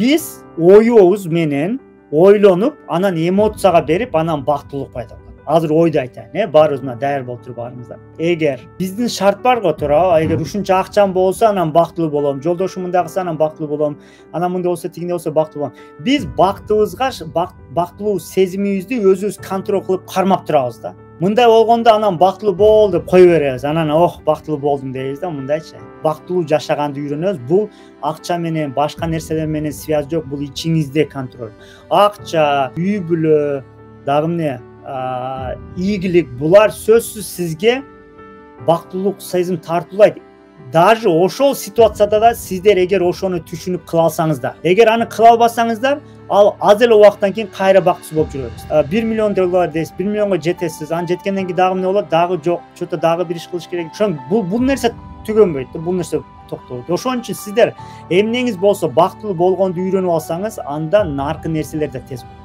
Biz oyubuz менен ойлонуп, анан эмоцияга берип, анан бактылык пайда болот. Азыр ойду айтайын, баарыбыз мына даяр болуп турбарыңыздар. Эгер биздин шарт бар го туура, эгер ушунча акчам болсо, анан бактылуу болом, жолдошум мындай кылса, анан бактылуу болом, анан мындай болсо, тигиндей болсо бактылуу болом. Биз бактыбызга, бактылуу сезимибизди өзүбүз контроль кылып кармап турабыз да. Мындай болгондо анан бактылуу бол деп кое беребиз. Анан бактылуу болдум дейбиз да, мындайчы. Бактылуу жашаганды үйрөнөбүз. Бул акча менен, башка нерселер менен связь жок, бул ичиңизде контроль. Акча, үй бүлө, дагы эмне, ийгилик, булар сөзсүз сизге бактылуулук сезим тартуулайт. Даже ошол ситуацияда да сиздер эгер ошону түшүнүп кыла алсаңыздар, эгер аны кыла албасаңыздар, ал аз эле убакыттан кийин кайра бактысыз болуп жүрөсүз. $1 миллион дейсиз, 1 миллионго жетесиз, анан жеткенден кийин дагы эмне болот? Дагы жок, чөтө дагы бир иш кылыш керек. Ошон бул нерсе түгөнбөйт да, бул нерсе токтойт. Ошон үчүн сиздер эмнеңиз болсо бактылуу болгонду үйрөнүп алсаңыз, анда наркы нерселер да тез